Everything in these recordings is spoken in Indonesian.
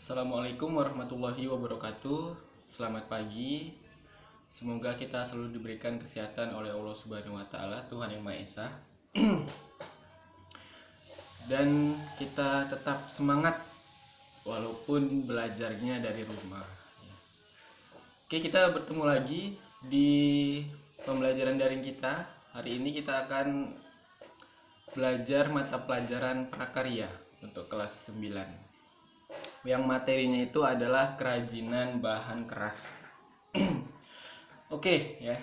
Assalamualaikum warahmatullahi wabarakatuh. Selamat pagi. Semoga kita selalu diberikan kesehatan oleh Allah Subhanahu wa taala, Tuhan Yang Maha Esa. Dan kita tetap semangat walaupun belajarnya dari rumah. Oke, kita bertemu lagi di pembelajaran daring kita. Hari ini kita akan belajar mata pelajaran prakarya untuk kelas 9. Yang materinya itu adalah kerajinan bahan keras. Oke, ya.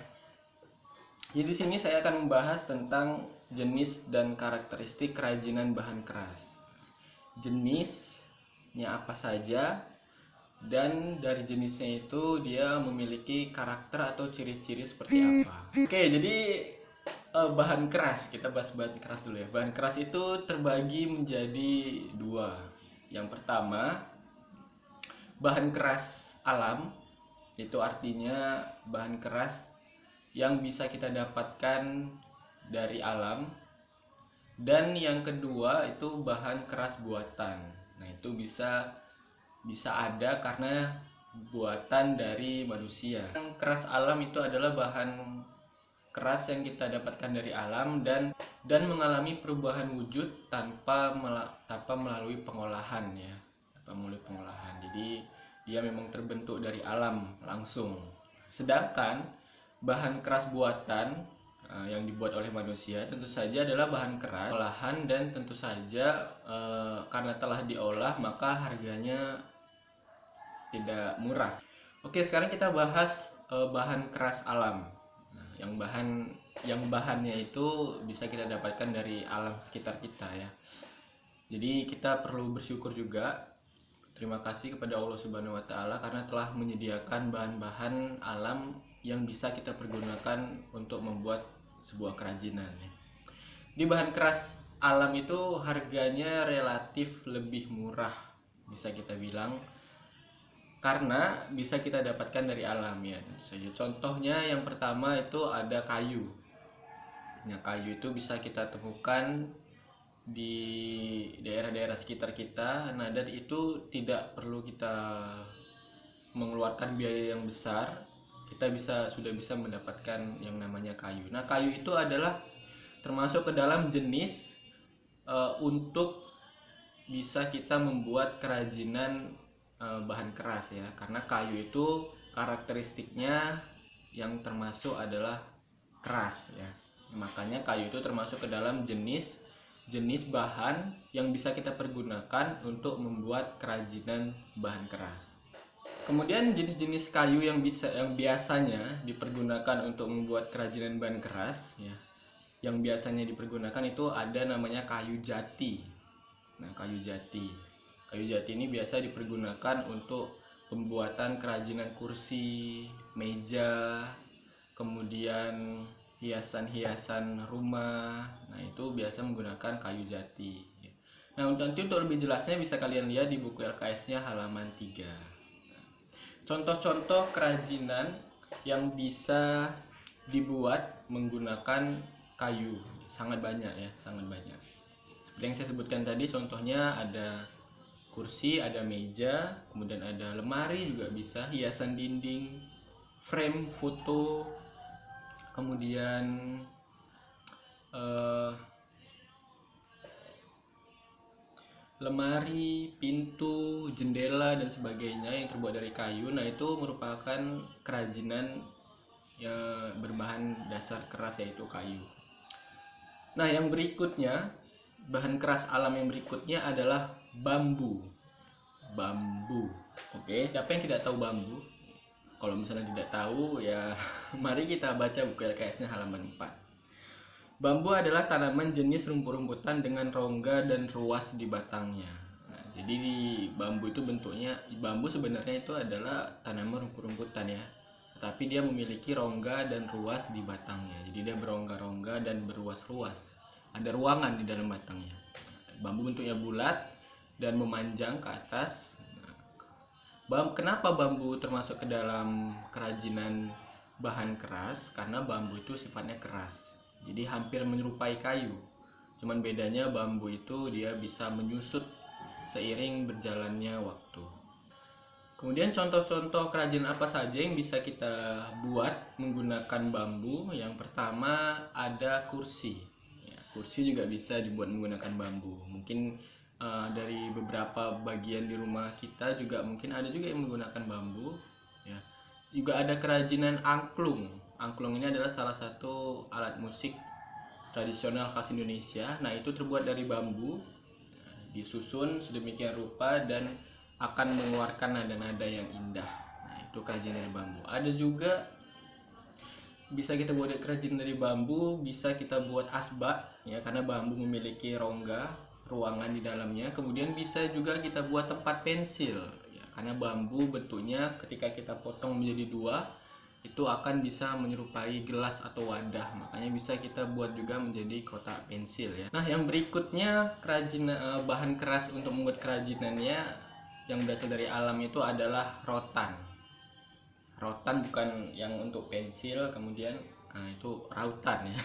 Jadi di sini saya akan membahas tentang jenis dan karakteristik kerajinan bahan keras. Jenisnya apa saja, dan dari jenisnya itu dia memiliki karakter atau ciri-ciri seperti apa. Oke, jadi bahan keras, kita bahas bahan keras dulu ya. Bahan keras itu terbagi menjadi dua. Yang pertama, bahan keras alam, itu artinya bahan keras yang bisa kita dapatkan dari alam. Dan yang kedua itu bahan keras buatan. Nah, itu bisa ada karena buatan dari manusia. Yang keras alam itu adalah bahan keras yang kita dapatkan dari alam dan mengalami perubahan wujud tanpa melalui pengolahan ya. Jadi dia memang terbentuk dari alam langsung. Sedangkan bahan keras buatan yang dibuat oleh manusia tentu saja adalah bahan keras olahan, dan tentu saja karena telah diolah maka harganya tidak murah. Oke, sekarang kita bahas bahan keras alam. Nah, yang bahannya itu bisa kita dapatkan dari alam sekitar kita ya. Jadi kita perlu bersyukur juga. Terima kasih kepada Allah Subhanahu wa taala karena telah menyediakan bahan-bahan alam yang bisa kita pergunakan untuk membuat sebuah kerajinan ya. Di bahan keras alam itu harganya relatif lebih murah, bisa kita bilang, karena bisa kita dapatkan dari alam ya tentu saja. Contohnya yang pertama itu ada kayu. Nah, kayu itu bisa kita temukan di daerah-daerah sekitar kita. Nah, dan itu tidak perlu kita mengeluarkan biaya yang besar. Kita sudah bisa mendapatkan yang namanya kayu. Nah, kayu itu adalah termasuk ke dalam jenis untuk bisa kita membuat kerajinan bahan keras ya, karena kayu itu karakteristiknya yang termasuk adalah keras ya. Makanya kayu itu termasuk ke dalam jenis bahan yang bisa kita pergunakan untuk membuat kerajinan bahan keras. Kemudian jenis-jenis kayu yang biasanya dipergunakan untuk membuat kerajinan bahan keras ya. Yang biasanya dipergunakan itu ada namanya kayu jati. Nah, kayu jati ini biasa dipergunakan untuk pembuatan kerajinan kursi, meja, kemudian hiasan-hiasan rumah. Nah, itu biasa menggunakan kayu jati. Nah, nanti untuk lebih jelasnya bisa kalian lihat di buku LKS-nya halaman 3. Contoh-contoh kerajinan yang bisa dibuat menggunakan kayu sangat banyak ya, sangat banyak. Seperti yang saya sebutkan tadi, contohnya ada kursi, ada meja, kemudian ada lemari juga bisa, hiasan dinding, frame foto, kemudian lemari, pintu, jendela dan sebagainya yang terbuat dari kayu. Nah, itu merupakan kerajinan yang berbahan dasar keras, yaitu kayu. Nah, yang berikutnya, bahan keras alam yang berikutnya adalah bambu. Oke, siapa yang tidak tahu bambu? Kalau misalnya tidak tahu ya mari kita baca buku LKS-nya halaman 4. Bambu adalah tanaman jenis rumput-rumputan dengan rongga dan ruas di batangnya. Nah, jadi bambu itu bentuknya, bambu sebenarnya itu adalah tanaman rumput-rumputan ya. Tetapi dia memiliki rongga dan ruas di batangnya. Jadi dia berongga-rongga dan beruas-ruas. Ada ruangan di dalam batangnya. Bambu bentuknya bulat dan memanjang ke atas. Kenapa bambu termasuk ke dalam kerajinan bahan keras? Karena bambu itu sifatnya keras, jadi hampir menyerupai kayu. Cuman bedanya bambu itu dia bisa menyusut seiring berjalannya waktu. Kemudian contoh-contoh kerajinan apa saja yang bisa kita buat menggunakan bambu? Yang pertama ada kursi. Ya, kursi juga bisa dibuat menggunakan bambu. Mungkin dari beberapa bagian di rumah kita juga mungkin ada juga yang menggunakan bambu. Ya. Juga ada kerajinan angklung. Angklung ini adalah salah satu alat musik tradisional khas Indonesia. Nah, itu terbuat dari bambu, disusun sedemikian rupa dan akan mengeluarkan nada-nada yang indah. Nah, itu kerajinan dari bambu. Ada juga bisa kita buat kerajinan dari bambu, bisa kita buat asbak ya, karena bambu memiliki rongga ruangan di dalamnya. Kemudian bisa juga kita buat tempat pensil ya, karena bambu bentuknya ketika kita potong menjadi dua itu akan bisa menyerupai gelas atau wadah, makanya bisa kita buat juga menjadi kotak pensil ya. Nah, yang berikutnya kerajinan bahan keras untuk membuat kerajinannya yang berasal dari alam itu adalah rotan. Rotan bukan yang untuk pensil, kemudian itu rautan ya.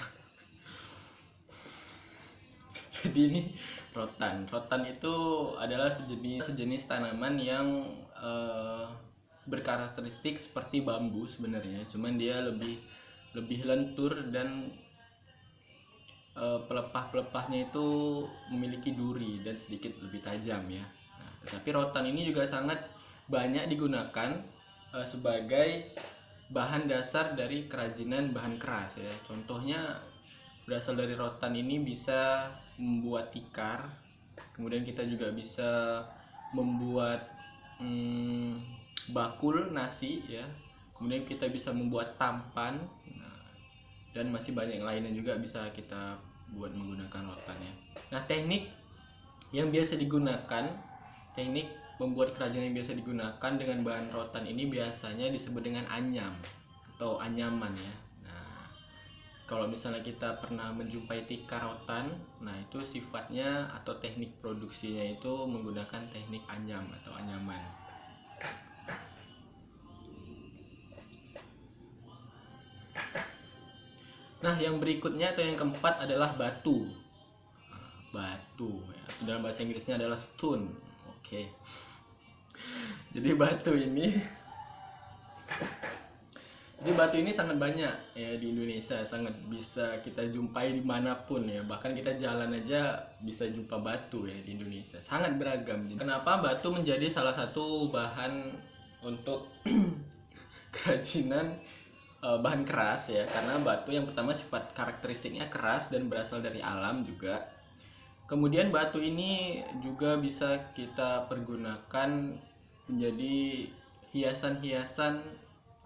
Jadi ini rotan itu adalah sejenis tanaman yang berkarakteristik seperti bambu sebenarnya, cuman dia lebih lentur dan pelepah-pelepahnya itu memiliki duri dan sedikit lebih tajam ya. Nah, tetapi rotan ini juga sangat banyak digunakan sebagai bahan dasar dari kerajinan bahan keras ya. Contohnya berasal dari rotan ini bisa membuat tikar, kemudian kita juga bisa membuat bakul nasi ya, kemudian kita bisa membuat tampan, dan masih banyak yang lainnya juga bisa kita buat menggunakan rotan ya. Nah, teknik yang biasa digunakan, teknik membuat kerajinan yang biasa digunakan dengan bahan rotan ini biasanya disebut dengan anyam atau anyaman ya. Nah, kalau misalnya kita pernah menjumpai tikar rotan, nah itu sifatnya atau teknik produksinya itu menggunakan teknik anyam atau anyaman. Nah, yang berikutnya atau yang keempat adalah batu. Batu ya. Dalam bahasa Inggrisnya adalah stone. Oke. Jadi batu ini sangat banyak ya di Indonesia, sangat bisa kita jumpai dimanapun ya. Bahkan kita jalan aja bisa jumpa batu ya di Indonesia. Sangat beragam. Kenapa batu menjadi salah satu bahan untuk kerajinan bahan keras ya? Karena batu yang pertama sifat karakteristiknya keras dan berasal dari alam juga. Kemudian batu ini juga bisa kita pergunakan menjadi hiasan-hiasan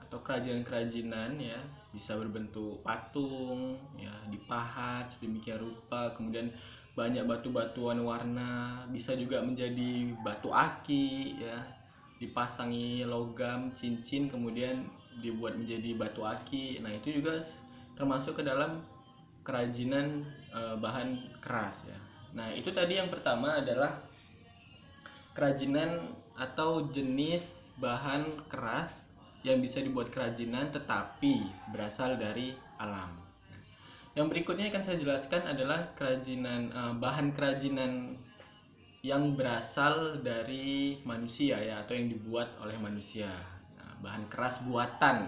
atau kerajinan-kerajinan ya, bisa berbentuk patung ya, dipahat sedemikian rupa, kemudian banyak batu-batuan warna, bisa juga menjadi batu aki ya, dipasangi logam cincin kemudian dibuat menjadi batu aki. Nah, itu juga termasuk ke dalam kerajinan bahan keras ya. Nah, itu tadi yang pertama adalah kerajinan atau jenis bahan keras yang bisa dibuat kerajinan tetapi berasal dari alam. Yang berikutnya akan saya jelaskan adalah kerajinan bahan kerajinan yang berasal dari manusia ya, atau yang dibuat oleh manusia. Nah, bahan keras buatan.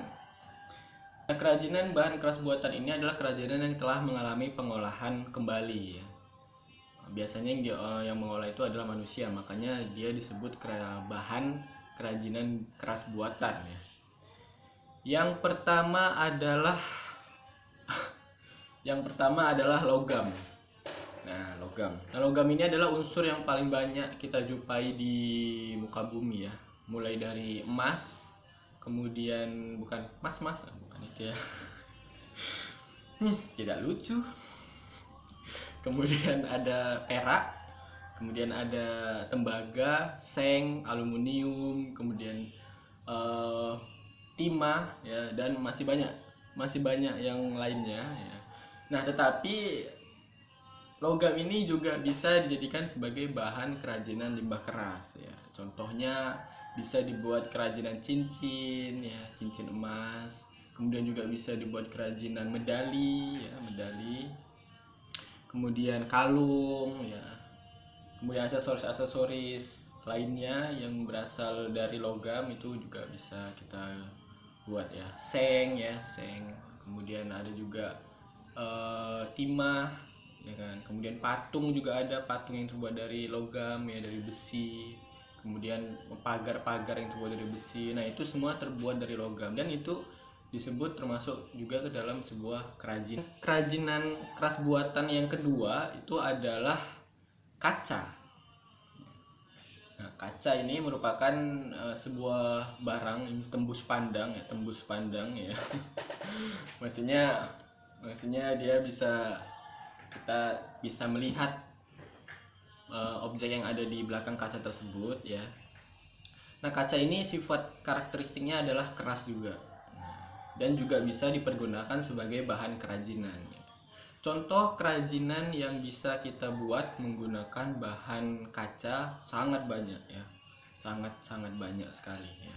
Nah, kerajinan bahan keras buatan ini adalah kerajinan yang telah mengalami pengolahan kembali ya. Biasanya yang mengolah itu adalah manusia, makanya dia disebut bahan kerajinan keras buatan ya. Yang pertama adalah logam. Nah, logam ini adalah unsur yang paling banyak kita jumpai di muka bumi ya. Mulai dari emas, kemudian bukan itu ya. Tidak lucu. Kemudian ada perak, kemudian ada tembaga, seng, aluminium, kemudian timah ya, dan masih banyak yang lainnya ya. Nah, tetapi logam ini juga bisa dijadikan sebagai bahan kerajinan limbah keras ya. Contohnya bisa dibuat kerajinan cincin ya, cincin emas. Kemudian juga bisa dibuat kerajinan medali ya, kemudian kalung ya, kemudian aksesoris lainnya yang berasal dari logam itu juga bisa kita buat ya. Seng, kemudian ada juga timah ya kan. Kemudian patung juga ada, patung yang terbuat dari logam ya, dari besi. Kemudian pagar-pagar yang terbuat dari besi. Nah, itu semua terbuat dari logam dan itu disebut termasuk juga ke dalam sebuah kerajinan. Kerajinan keras buatan yang kedua itu adalah kaca. Nah, kaca ini merupakan sebuah barang yang tembus pandang ya. maksudnya dia kita bisa melihat objek yang ada di belakang kaca tersebut ya. Nah, kaca ini sifat karakteristiknya adalah keras juga. Dan juga bisa dipergunakan sebagai bahan kerajinan ya. Contoh kerajinan yang bisa kita buat menggunakan bahan kaca sangat banyak ya. Sangat banyak sekali ya.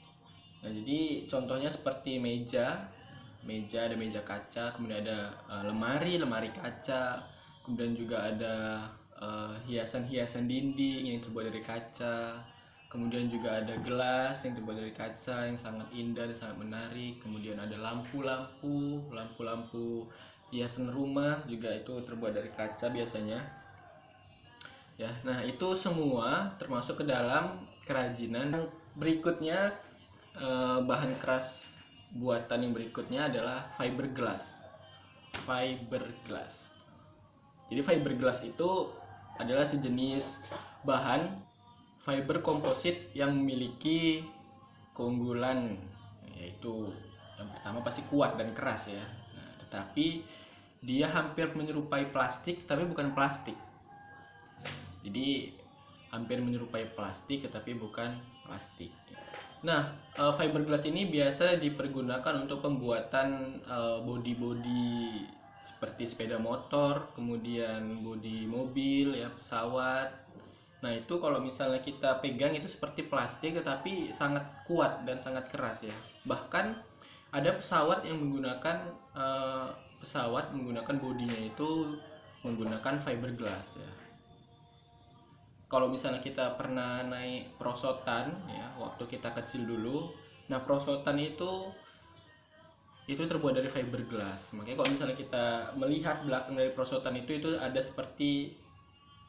Nah, jadi contohnya seperti meja ada meja kaca, kemudian ada lemari kaca, kemudian juga ada hiasan-hiasan dinding yang terbuat dari kaca, kemudian juga ada gelas yang terbuat dari kaca yang sangat indah dan sangat menarik, kemudian ada lampu hiasan rumah juga itu terbuat dari kaca biasanya ya. Nah, itu semua termasuk ke dalam kerajinan. Berikutnya bahan keras buatan yang berikutnya adalah fiberglass. Jadi fiberglass itu adalah sejenis bahan fiber komposit yang memiliki keunggulan, yaitu yang pertama pasti kuat dan keras ya. Nah, tetapi dia hampir menyerupai plastik tapi bukan plastik. Jadi hampir menyerupai plastik tetapi bukan plastik. Nah, fiberglass ini biasa dipergunakan untuk pembuatan bodi-bodi seperti sepeda motor, kemudian bodi mobil ya, pesawat. Nah, itu kalau misalnya kita pegang itu seperti plastik tetapi sangat kuat dan sangat keras ya. Bahkan ada pesawat yang menggunakan bodinya itu menggunakan fiberglass ya. Kalau misalnya kita pernah naik perosotan ya, waktu kita kecil dulu, nah perosotan itu terbuat dari fiberglass. Makanya kalau misalnya kita melihat belakang dari perosotan itu ada seperti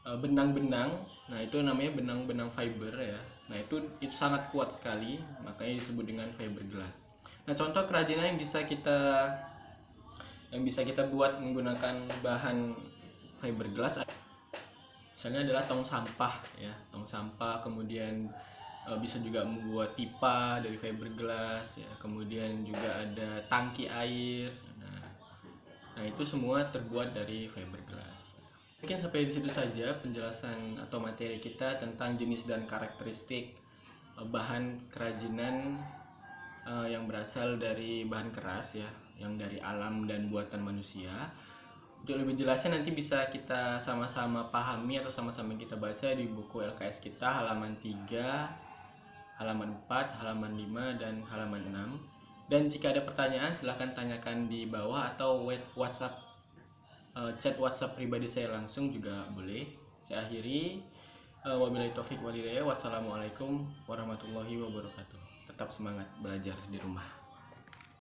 benang-benang. Nah, itu namanya benang-benang fiber ya. Nah, itu sangat kuat sekali, makanya disebut dengan fiberglass. Nah, contoh kerajinan yang bisa kita buat menggunakan bahan fiberglass misalnya adalah tong sampah ya. Tong sampah, kemudian bisa juga membuat pipa dari fiberglass ya. Kemudian juga ada tangki air. Nah, itu semua terbuat dari fiberglass. Mungkin sampai di situ saja penjelasan atau materi kita tentang jenis dan karakteristik bahan kerajinan yang berasal dari bahan keras ya, yang dari alam dan buatan manusia. Untuk lebih jelasnya nanti bisa kita sama-sama pahami atau sama-sama kita baca di buku LKS kita halaman 3, halaman 4, halaman 5, dan halaman 6. Dan jika ada pertanyaan silahkan tanyakan di bawah atau WhatsApp, chat WhatsApp pribadi saya langsung juga boleh. Saya akhiri, wabillahi taufiq walhidayah. Wassalamualaikum warahmatullahi wabarakatuh. Tetap semangat belajar di rumah.